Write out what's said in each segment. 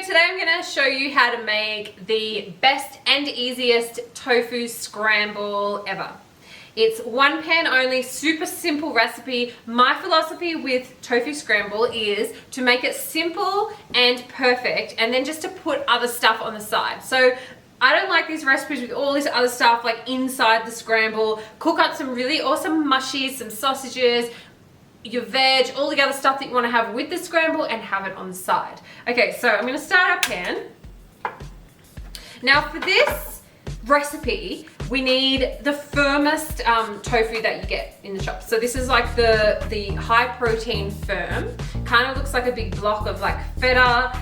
today I'm going to show you how to make the best and easiest tofu scramble ever. It's one pan only, super simple recipe. My philosophy with tofu scramble is to make it simple and perfect, and then just to put other stuff on the side. So I don't like these recipes with all this other stuff like inside the scramble. Cook up some really awesome mushies, some sausages, your veg, all the other stuff that you want to have with the scramble, and have it on the side. Okay, so I'm going to start our pan. Now for this recipe, we need the firmest tofu that you get in the shop. So this is like the high protein firm. Kind of looks like a big block of like feta.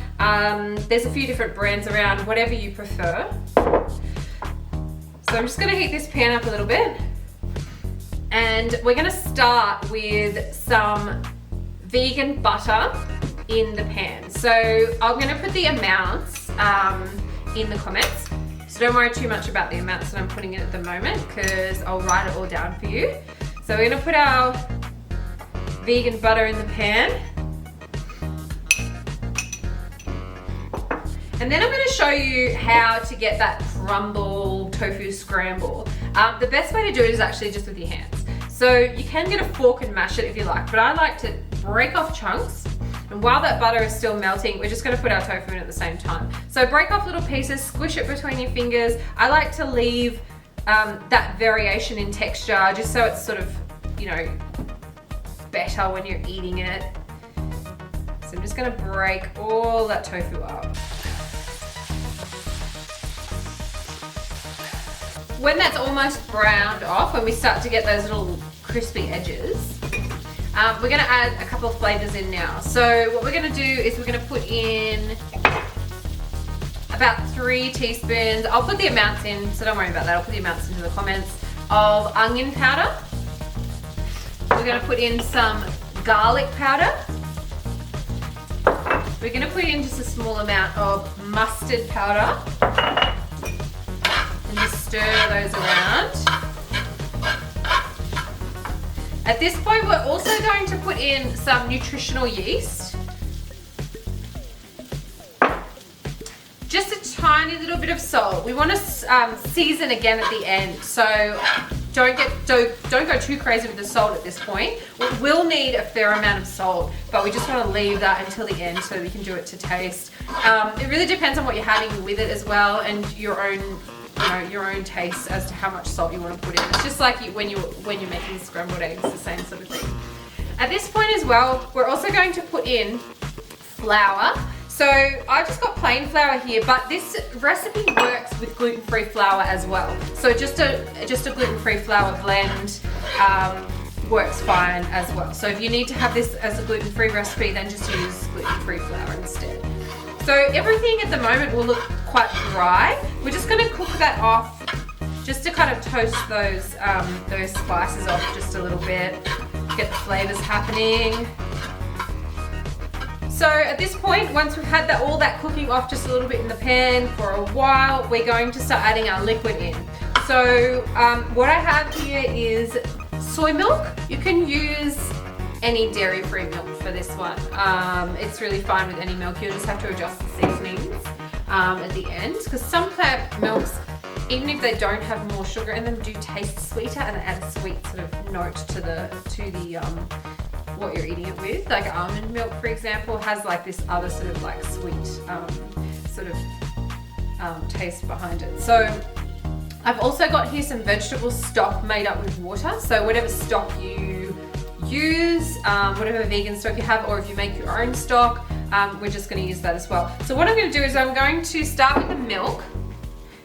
There's a few different brands around, whatever you prefer. So I'm just going to heat this pan up a little bit. And we're going to start with some vegan butter in the pan. So I'm going to put the amounts in the comments. So don't worry too much about the amounts that I'm putting in at the moment, because I'll write it all down for you. So we're going to put our vegan butter in the pan. And then I'm going to show you how to get that crumble tofu scramble. The best way to do it is actually just with your hands. So you can get a fork and mash it if you like, but I like to break off chunks. And while that butter is still melting, we're just going to put our tofu in at the same time. So break off little pieces, squish it between your fingers. I like to leave that variation in texture just so it's sort of, you know, better when you're eating it. So I'm just going to break all that tofu up. When that's almost browned off, when we start to get those little crispy edges, we're going to add a couple of flavors in now. So what we're going to do is we're going to put in about 3 teaspoons. I'll put the amounts in, so don't worry about that. I'll put the amounts into the comments, of onion powder. We're going to put in some garlic powder. We're going to put in just a small amount of mustard powder. And just stir those around. At this point, we're also going to put in some nutritional yeast. Just a tiny little bit of salt. We want to season again at the end, so don't go too crazy with the salt at this point. We will need a fair amount of salt, but we just want to leave that until the end so we can do it to taste. It really depends on what you're having with it as well, and your own taste as to how much salt you want to put in. It's just like when you're making scrambled eggs, the same sort of thing. At this point as well, we're also going to put in flour. So I've just got plain flour here, but this recipe works with gluten-free flour as well. So just a gluten-free flour blend works fine as well. So if you need to have this as a gluten-free recipe, then just use gluten-free flour instead. So everything at the moment will look quite dry. We're just going to cook that off just to kind of toast those spices off just a little bit, get the flavors happening. So at this point, once we've had all that cooking off just a little bit in the pan for a while, we're going to start adding our liquid in. So what I have here is soy milk. You can use any dairy-free milk for this one. It's really fine with any milk. You'll just have to adjust the seasonings at the end, because some plant milks, even if they don't have more sugar in them, do taste sweeter and add a sweet sort of note to the what you're eating it with. Like almond milk, for example, has like this other sort of like sweet sort of taste behind it. So I've also got here some vegetable stock made up with water. So whatever stock you use, whatever vegan stock you have, or if you make your own stock, we're just going to use that as well. So what I'm going to do is I'm going to start with the milk,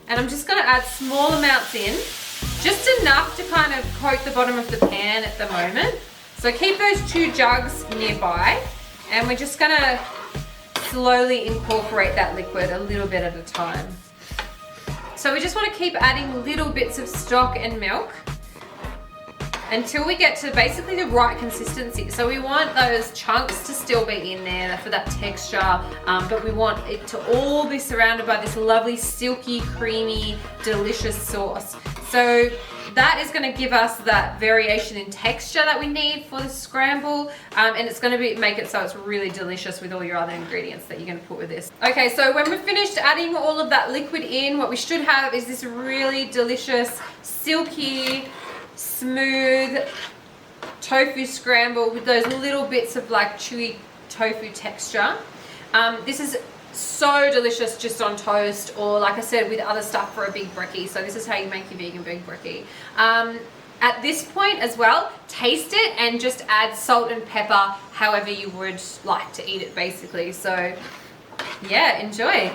and I'm just going to add small amounts in, just enough to kind of coat the bottom of the pan at the moment. So keep those 2 jugs nearby, and we're just going to slowly incorporate that liquid a little bit at a time. So we just want to keep adding little bits of stock and milk until we get to basically the right consistency. So we want those chunks to still be in there for that texture, but we want it to all be surrounded by this lovely, silky, creamy, delicious sauce. So that is going to give us that variation in texture that we need for the scramble, and it's going to make it so it's really delicious with all your other ingredients that you're going to put with this. Okay, so when we've finished adding all of that liquid in, what we should have is this really delicious, silky, smooth tofu scramble with those little bits of like chewy tofu texture. This is so delicious just on toast, or like I said, with other stuff for a big breaky. So this is how you make your vegan big breaky. At this point as well, taste it and just add salt and pepper however you would like to eat it basically. So yeah, enjoy.